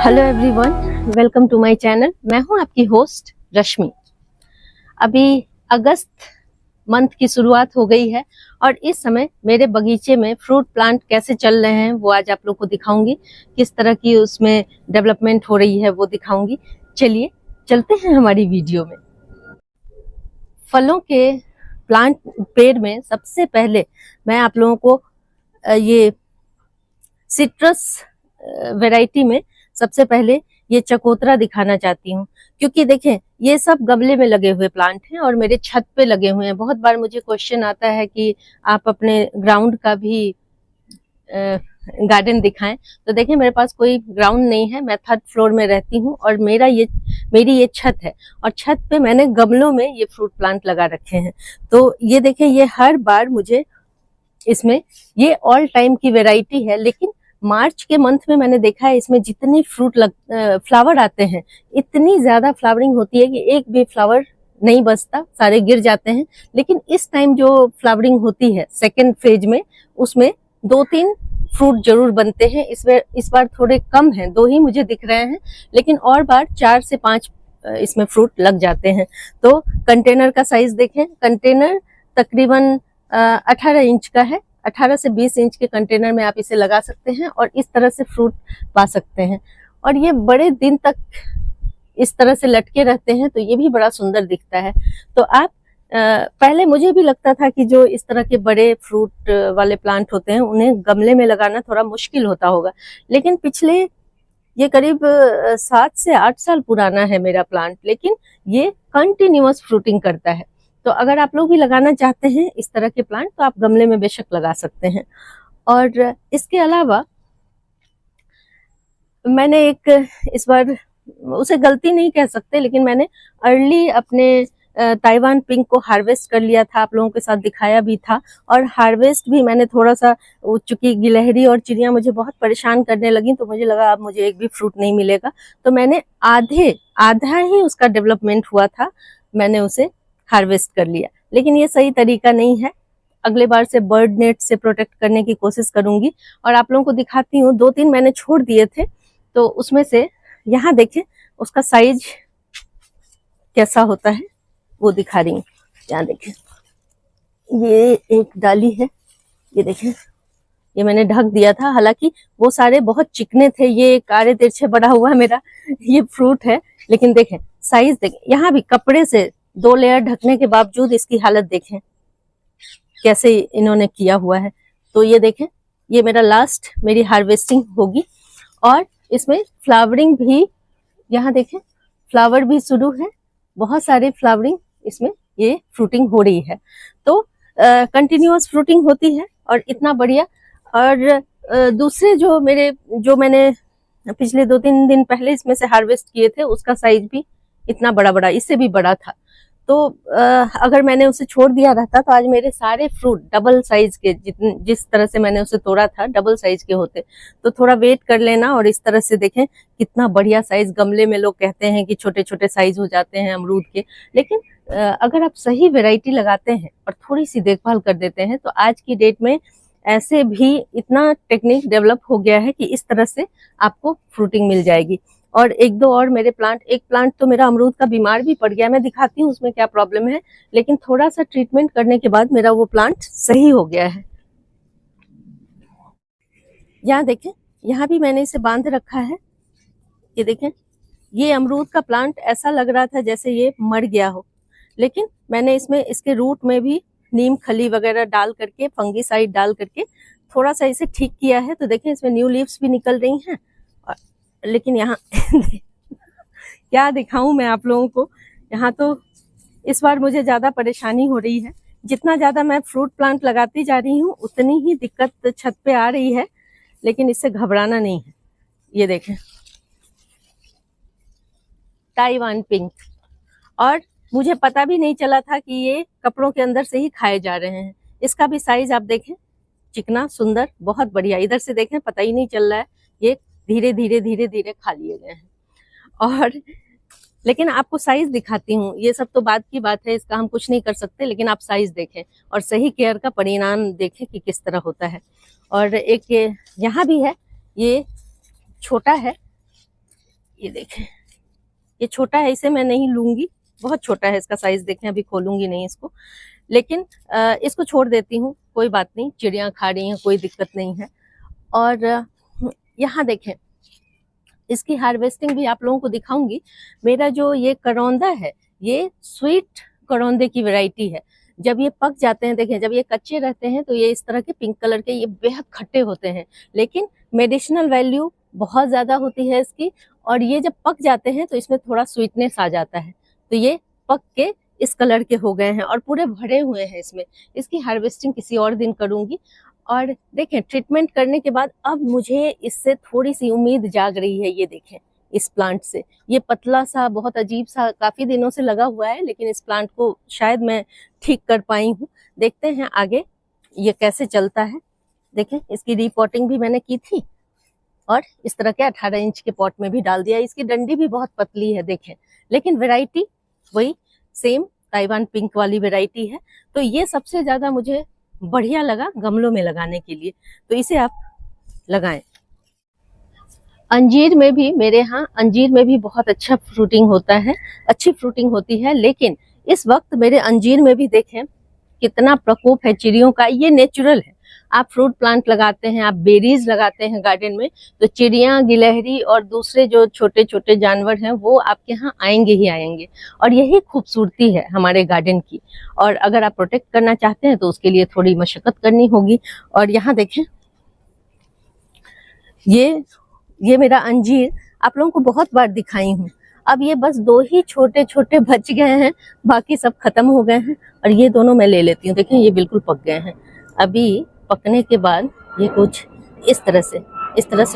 Hello everyone, welcome to my channel. मैं हूं आपकी होस्ट रश्मि। अभी अगस्त मंथ की शुरुआत हो गई है और इस समय मेरे बगीचे में फ्रूट प्लांट कैसे चल रहे हैं वो आज आप लोग को दिखाऊंगी। किस तरह की उसमें डेवलपमेंट हो रही है वो दिखाऊंगी। चलिए चलते हैं हमारी वीडियो में। फलों के प्लांट पेड़ में सबसे पहले मैं आप लोगों को ये सिट्रस वैरायटी में सबसे पहले ये चकोतरा दिखाना चाहती हूँ, क्योंकि देखें ये सब गमले में लगे हुए प्लांट हैं और मेरे छत पे लगे हुए हैं। बहुत बार मुझे क्वेश्चन आता है कि आप अपने ग्राउंड का भी गार्डन दिखाएं, तो देखें मेरे पास कोई ग्राउंड नहीं है। मैं थर्ड फ्लोर में रहती हूँ और मेरी ये छत है और छत पे मैंने गमलों में ये फ्रूट प्लांट लगा रखे हैं। तो ये देखें, ये हर बार मुझे इसमें ये ऑल टाइम की वैरायटी है, लेकिन मार्च के मंथ में मैंने देखा है इसमें जितने फ्लावर आते हैं, इतनी ज्यादा फ्लावरिंग होती है कि एक भी फ्लावर नहीं बचता, सारे गिर जाते हैं। लेकिन इस टाइम जो फ्लावरिंग होती है सेकेंड फेज में, उसमें 2-3 फ्रूट जरूर बनते हैं। इस बार थोड़े कम हैं, 2 ही मुझे दिख रहे हैं, लेकिन और बार 4 से 5 इसमें फ्रूट लग जाते हैं। तो कंटेनर का साइज देखें, कंटेनर तकरीबन 18 इंच का है। 18 से 20 इंच के कंटेनर में आप इसे लगा सकते हैं और इस तरह से फ्रूट पा सकते हैं। और ये बड़े दिन तक इस तरह से लटके रहते हैं, तो ये भी बड़ा सुंदर दिखता है। तो आप पहले मुझे भी लगता था कि जो इस तरह के बड़े फ्रूट वाले प्लांट होते हैं उन्हें गमले में लगाना थोड़ा मुश्किल होता होगा, लेकिन पिछले ये करीब 7 से 8 साल पुराना है मेरा प्लांट, लेकिन ये कंटिन्यूअस फ्रूटिंग करता है। तो अगर आप लोग भी लगाना चाहते हैं इस तरह के प्लांट, तो आप गमले में बेशक लगा सकते हैं। और इसके अलावा मैंने एक इस बार, उसे गलती नहीं कह सकते, लेकिन मैंने अर्ली अपने ताइवान पिंक को हार्वेस्ट कर लिया था, आप लोगों के साथ दिखाया भी था। और हार्वेस्ट भी मैंने थोड़ा सा, चूंकि गिलहरी और चिड़िया मुझे बहुत परेशान करने लगी, तो मुझे लगा अब मुझे एक भी फ्रूट नहीं मिलेगा, तो मैंने आधा ही उसका डेवलपमेंट हुआ था, मैंने उसे हार्वेस्ट कर लिया। लेकिन ये सही तरीका नहीं है। अगले बार से बर्ड नेट से प्रोटेक्ट करने की कोशिश करूंगी। और आप लोगों को दिखाती हूँ, 2-3 मैंने छोड़ दिए थे, तो उसमें से यहाँ देखें उसका साइज कैसा होता है वो दिखा रही हूँ। यहाँ देखें, ये एक डाली है, ये देखें, ये मैंने ढक दिया था, हालांकि वो सारे बहुत चिकने थे। ये कारे तिरछे बड़ा हुआ मेरा ये फ्रूट है, लेकिन देखें साइज देखें। यहाँ भी कपड़े से 2 लेयर ढकने के बावजूद इसकी हालत देखें कैसे इन्होंने किया हुआ है। तो ये देखें, ये मेरी हार्वेस्टिंग होगी और इसमें फ्लावरिंग भी, यहाँ देखें फ्लावर भी शुरू है, बहुत सारे फ्लावरिंग इसमें ये फ्रूटिंग हो रही है। तो कंटिन्यूअस फ्रूटिंग होती है और इतना बढ़िया। और दूसरे जो मैंने पिछले 2-3 दिन पहले इसमें से हार्वेस्ट किए थे, उसका साइज भी इतना बड़ा, इससे भी बड़ा था। तो अगर मैंने उसे छोड़ दिया रहता तो आज मेरे सारे फ्रूट डबल साइज के, जिस तरह से मैंने उसे तोड़ा था डबल साइज के होते। तो थोड़ा वेट कर लेना। और इस तरह से देखें कितना बढ़िया साइज। गमले में लोग कहते हैं कि छोटे छोटे साइज हो जाते हैं अमरूद के, लेकिन अगर आप सही वैरायटी लगाते हैं और थोड़ी सी देखभाल कर देते हैं, तो आज की डेट में ऐसे भी इतना टेक्निक डेवलप हो गया है कि इस तरह से आपको फ्रूटिंग मिल जाएगी। और 1-2 और मेरे एक प्लांट तो मेरा अमरूद का बीमार भी पड़ गया। मैं दिखाती हूँ उसमें क्या प्रॉब्लम है, लेकिन थोड़ा सा ट्रीटमेंट करने के बाद मेरा वो प्लांट सही हो गया है। यहाँ देखें, यहाँ भी मैंने इसे बांध रखा है। ये देखें, ये अमरूद का प्लांट ऐसा लग रहा था जैसे ये मर गया हो, लेकिन मैंने इसमें इसके रूट में भी नीम खली वगैरह डाल करके, फंगीसाइड डाल करके थोड़ा सा इसे ठीक किया है। तो देखें इसमें न्यू लीव्स भी निकल रही हैं। लेकिन यहाँ क्या दिखाऊं मैं आप लोगों को, यहाँ तो इस बार मुझे ज्यादा परेशानी हो रही है। जितना ज्यादा मैं फ्रूट प्लांट लगाती जा रही हूँ उतनी ही दिक्कत छत पे आ रही है, लेकिन इससे घबराना नहीं है। ये देखें, ताइवान पिंक, और मुझे पता भी नहीं चला था कि ये कपड़ों के अंदर से ही खाए जा रहे हैं। इसका भी साइज आप देखें, चिकना सुंदर, बहुत बढ़िया। इधर से देखें पता ही नहीं चल रहा है, ये धीरे धीरे खा लिए गए हैं। और लेकिन आपको साइज दिखाती हूँ, ये सब तो बाद की बात है, इसका हम कुछ नहीं कर सकते, लेकिन आप साइज देखें और सही केयर का परिणाम देखें कि किस तरह होता है। और एक यहाँ भी है, ये छोटा है, ये देखें, ये छोटा है, इसे मैं नहीं लूंगी, बहुत छोटा है इसका साइज। देखें, अभी खोलूंगी नहीं इसको, लेकिन इसको छोड़ देती हूँ, कोई बात नहीं, चिड़िया खा रही हैं, कोई दिक्कत नहीं है। और यहाँ देखें, इसकी हार्वेस्टिंग भी आप लोगों को दिखाऊंगी। मेरा जो ये करौंदा है, ये स्वीट करौंदे की वैरायटी है। जब ये पक जाते हैं, देखें, जब ये कच्चे रहते हैं तो ये इस तरह के पिंक कलर के, ये बेहद खट्टे होते हैं, लेकिन मेडिसिनल वैल्यू बहुत ज्यादा होती है इसकी। और ये जब पक जाते हैं तो इसमें थोड़ा स्वीटनेस आ जाता है। तो ये पक के इस कलर के हो गए हैं और पूरे भरे हुए हैं इसमें। इसकी हार्वेस्टिंग किसी और दिन करूंगी। और देखें, ट्रीटमेंट करने के बाद अब मुझे इससे थोड़ी सी उम्मीद जाग रही है। ये देखें, इस प्लांट से, ये पतला सा, बहुत अजीब सा, काफी दिनों से लगा हुआ है, लेकिन इस प्लांट को शायद मैं ठीक कर पाई हूँ। देखते हैं आगे ये कैसे चलता है। देखें, इसकी रीपॉटिंग भी मैंने की थी और इस तरह के 18 इंच के पॉट में भी डाल दिया। इसकी डंडी भी बहुत पतली है, देखें, लेकिन वैरायटी वही सेम ताइवान पिंक वाली वैरायटी है। तो ये सबसे ज्यादा मुझे बढ़िया लगा गमलों में लगाने के लिए, तो इसे आप लगाएं। अंजीर में भी, मेरे यहाँ अंजीर में भी बहुत अच्छा फ्रूटिंग होता है, अच्छी फ्रूटिंग होती है। लेकिन इस वक्त मेरे अंजीर में भी देखें कितना प्रकोप है चिड़ियों का। ये नेचुरल है, आप फ्रूट प्लांट लगाते हैं, आप बेरीज लगाते हैं गार्डन में, तो चिड़िया, गिलहरी और दूसरे जो छोटे छोटे जानवर हैं वो आपके यहाँ आएंगे ही आएंगे। और यही खूबसूरती है हमारे गार्डन की। और अगर आप प्रोटेक्ट करना चाहते हैं तो उसके लिए थोड़ी मशक्कत करनी होगी। और यहाँ देखें, ये मेरा अंजीर आप लोगों को बहुत बार दिखाई हूँ। अब ये बस 2 ही छोटे छोटे बच गए हैं, बाकी सब खत्म हो गए हैं। और ये दोनों मैं ले लेती हूँ। देखें, ये बिल्कुल पक गए हैं। अभी पकने के बाद ये कुछ इस तरह से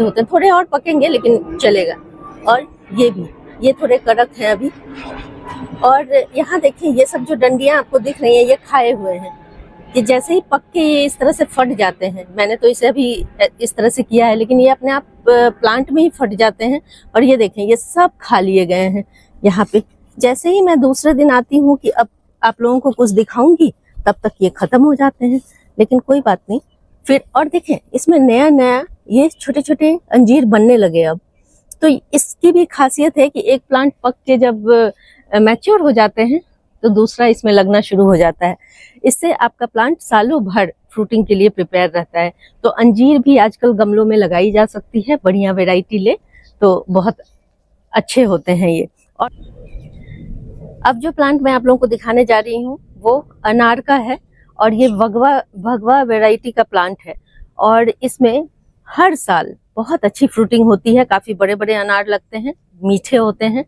होते हैं। थोड़े और पकेंगे लेकिन चलेगा। और ये भी, ये थोड़े कड़क हैं अभी। और यहाँ देखिए, ये सब जो डंडियां आपको दिख रही हैं, ये खाए हुए हैं। ये जैसे ही पक के ये इस तरह से फट जाते हैं। मैंने तो इसे अभी इस तरह से किया है, लेकिन ये अपने आप प्लांट में ही फट जाते हैं। और ये देखें, ये सब खा लिए गए हैं यहाँ पे। जैसे ही मैं दूसरे दिन आती हूँ कि अब आप लोगों को कुछ दिखाऊंगी, तब तक ये खत्म हो जाते हैं। लेकिन कोई बात नहीं फिर। और देखें, इसमें नया नया ये छोटे छोटे अंजीर बनने लगे अब। तो इसकी भी खासियत है कि एक प्लांट पक के जब मैच्योर हो जाते हैं तो दूसरा इसमें लगना शुरू हो जाता है। इससे आपका प्लांट सालों भर फ्रूटिंग के लिए प्रिपेयर रहता है। तो अंजीर भी आजकल गमलों में लगाई जा सकती है, बढ़िया वैरायटी ले तो बहुत अच्छे होते हैं ये। और अब जो प्लांट मैं आप लोगों को दिखाने जा रही हूँ वो अनार का है। और ये भगवा वैरायटी का प्लांट है। और इसमें हर साल बहुत अच्छी फ्रूटिंग होती है। काफी बड़े बड़े अनार लगते हैं, मीठे होते हैं।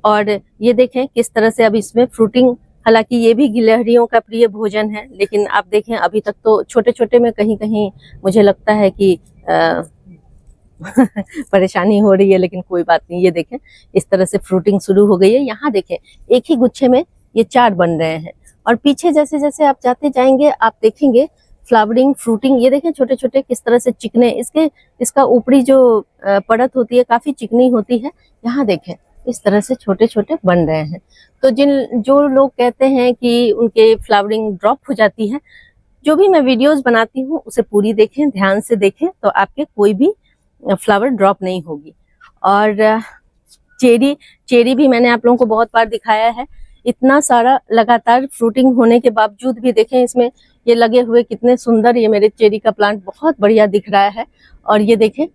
और ये देखें किस तरह से अब इसमें फ्रूटिंग, हालांकि ये भी गिलहरियों का प्रिय भोजन है, लेकिन आप देखें अभी तक तो छोटे छोटे में कहीं कहीं मुझे लगता है कि परेशानी हो रही है, लेकिन कोई बात नहीं। ये देखें, इस तरह से फ्रूटिंग शुरू हो गई है। यहाँ देखें, एक ही गुच्छे में ये 4 बन रहे हैं। और पीछे जैसे जैसे आप जाते जाएंगे आप देखेंगे फ्लावरिंग, फ्रूटिंग। ये देखें छोटे छोटे किस तरह से चिकने, इसका ऊपरी जो परत होती है काफी चिकनी होती है। यहाँ देखें, इस तरह से छोटे छोटे बन रहे हैं। तो जो लोग कहते हैं कि उनके फ्लावरिंग ड्रॉप हो जाती है, जो भी मैं वीडियोस बनाती हूँ उसे पूरी देखें, ध्यान से देखें, तो आपके कोई भी फ्लावर ड्रॉप नहीं होगी। और चेरी भी मैंने आप लोगों को बहुत बार दिखाया है। इतना सारा लगातार फ्रूटिंग होने के बावजूद भी देखें इसमें ये लगे हुए कितने सुंदर। ये मेरे चेरी का प्लांट बहुत बढ़िया दिख रहा है। और ये देखें,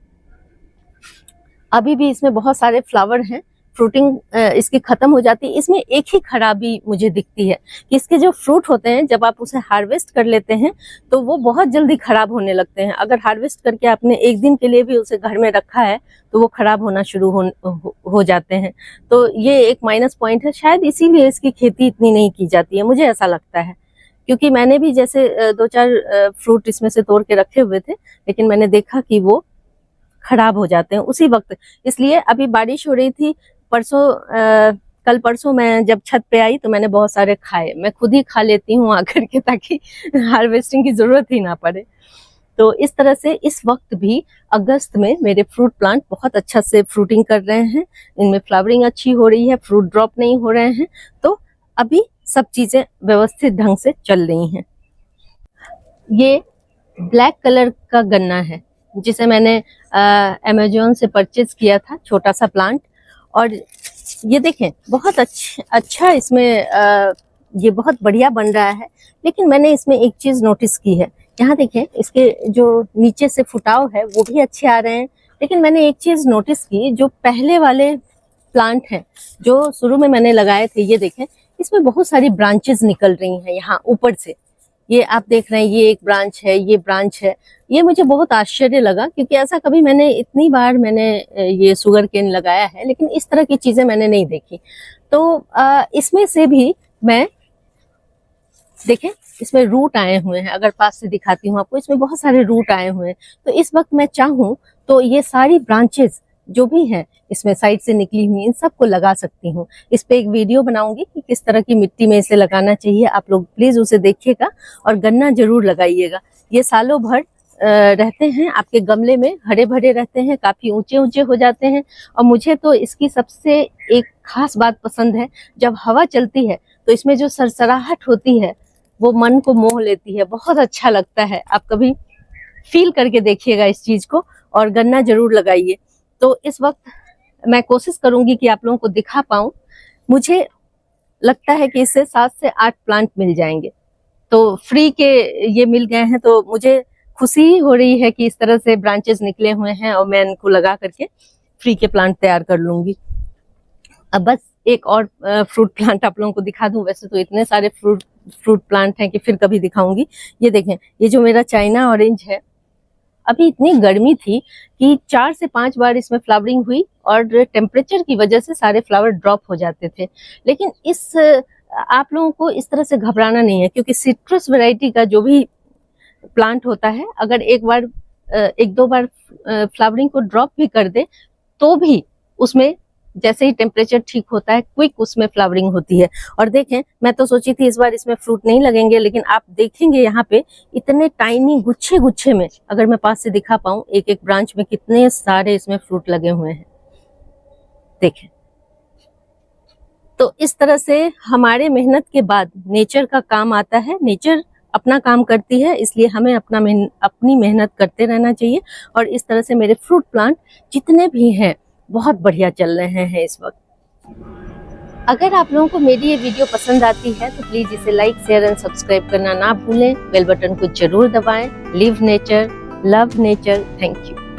अभी भी इसमें बहुत सारे फ्लावर हैं। फ्रूटिंग इसकी खत्म हो जाती है। इसमें एक ही खराबी मुझे दिखती है कि इसके जो फ्रूट होते हैं, जब आप उसे हार्वेस्ट कर लेते हैं तो वो बहुत जल्दी खराब होने लगते हैं। अगर हार्वेस्ट करके आपने एक दिन के लिए भी उसे घर में रखा है तो वो खराब होना शुरू हो जाते हैं। तो ये एक माइनस पॉइंट है। शायद इसीलिए इसकी खेती इतनी नहीं की जाती है, मुझे ऐसा लगता है। क्योंकि मैंने भी जैसे 2-4 फ्रूट इसमें से तोड़ के रखे हुए थे, लेकिन मैंने देखा कि वो खराब हो जाते हैं उसी वक्त। इसलिए अभी बारिश हो रही थी, कल परसों मैं जब छत पे आई तो मैंने बहुत सारे खाए। मैं खुद ही खा लेती हूँ आकर के, ताकि हार्वेस्टिंग की जरूरत ही ना पड़े। तो इस तरह से इस वक्त भी अगस्त में मेरे फ्रूट प्लांट बहुत अच्छा से फ्रूटिंग कर रहे हैं। इनमें फ्लावरिंग अच्छी हो रही है, फ्रूट ड्रॉप नहीं हो रहे हैं। तो अभी सब चीजें व्यवस्थित ढंग से चल रही हैं। ये ब्लैक कलर का गन्ना है जिसे मैंने अमेज़न से परचेज किया था, छोटा सा प्लांट। और ये देखें बहुत अच्छा इसमें ये बहुत बढ़िया बन रहा है। लेकिन मैंने इसमें एक चीज नोटिस की है, यहाँ देखें इसके जो नीचे से फुटाव है वो भी अच्छे आ रहे हैं। लेकिन मैंने एक चीज नोटिस की, जो पहले वाले प्लांट हैं जो शुरू में मैंने लगाए थे, ये देखें इसमें बहुत सारी ब्रांचेस निकल रही हैं यहाँ ऊपर से। ये आप देख रहे हैं, ये एक ब्रांच है, ये ब्रांच है। ये मुझे बहुत आश्चर्य लगा, क्योंकि ऐसा कभी मैंने इतनी बार मैंने ये शुगर केन लगाया है, लेकिन इस तरह की चीजें मैंने नहीं देखी। तो इसमें से भी मैं देखें इसमें रूट आए हुए हैं। अगर पास से दिखाती हूँ आपको, इसमें बहुत सारे रूट आए हुए हैं। तो इस वक्त मैं चाहूँ तो ये सारी ब्रांचेस जो भी हैं इसमें साइड से निकली हुई, इन सबको लगा सकती हूँ। इस पे एक वीडियो बनाऊंगी कि किस तरह की मिट्टी में इसे लगाना चाहिए। आप लोग प्लीज उसे देखिएगा और गन्ना जरूर लगाइएगा। ये सालों भर रहते हैं आपके गमले में, हरे भरे रहते हैं, काफी ऊंचे ऊंचे हो जाते हैं। और मुझे तो इसकी सबसे एक खास बात पसंद है, जब हवा चलती है तो इसमें जो सरसराहट होती है वो मन को मोह लेती है, बहुत अच्छा लगता है। आप कभी फील करके देखिएगा इस चीज को और गन्ना जरूर लगाइए। तो इस वक्त मैं कोशिश करूंगी कि आप लोगों को दिखा पाऊं। मुझे लगता है कि इससे 7 से 8 प्लांट मिल जाएंगे। तो फ्री के ये मिल गए हैं, तो मुझे खुशी हो रही है कि इस तरह से ब्रांचेस निकले हुए हैं और मैं इनको लगा करके फ्री के प्लांट तैयार कर लूंगी। अब बस एक और फ्रूट प्लांट आप लोगों को दिखा दूं। वैसे तो इतने सारे फ्रूट प्लांट हैं कि फिर कभी दिखाऊंगी। ये देखें, ये जो मेरा चाइना ऑरेंज है, अभी इतनी गर्मी थी कि 4 से 5 बार इसमें फ्लावरिंग हुई और टेम्परेचर की वजह से सारे फ्लावर ड्रॉप हो जाते थे। लेकिन आप लोगों को इस तरह से घबराना नहीं है, क्योंकि सिट्रस वैरायटी का जो भी प्लांट होता है, अगर एक दो बार फ्लावरिंग को ड्रॉप भी कर दे तो भी उसमें जैसे ही टेम्परेचर ठीक होता है क्विक उसमें फ्लावरिंग होती है। और देखें, मैं तो सोची थी इस बार इसमें फ्रूट नहीं लगेंगे, लेकिन आप देखेंगे यहाँ पे इतने टाइनी गुच्छे गुच्छे में, अगर मैं पास से दिखा पाऊं, एक एक ब्रांच में कितने सारे इसमें फ्रूट लगे हुए हैं। देखें, तो इस तरह से हमारे मेहनत के बाद नेचर का काम आता है। नेचर अपना काम करती है, इसलिए हमें अपनी मेहनत करते रहना चाहिए। और इस तरह से मेरे फ्रूट प्लांट जितने भी हैं बहुत बढ़िया चल रहे हैं इस वक्त। अगर आप लोगों को मेरी ये वीडियो पसंद आती है तो प्लीज इसे लाइक, शेयर एंड सब्सक्राइब करना ना भूलें। बेल बटन को जरूर दबाएं। Live nature, love nature. Thank you.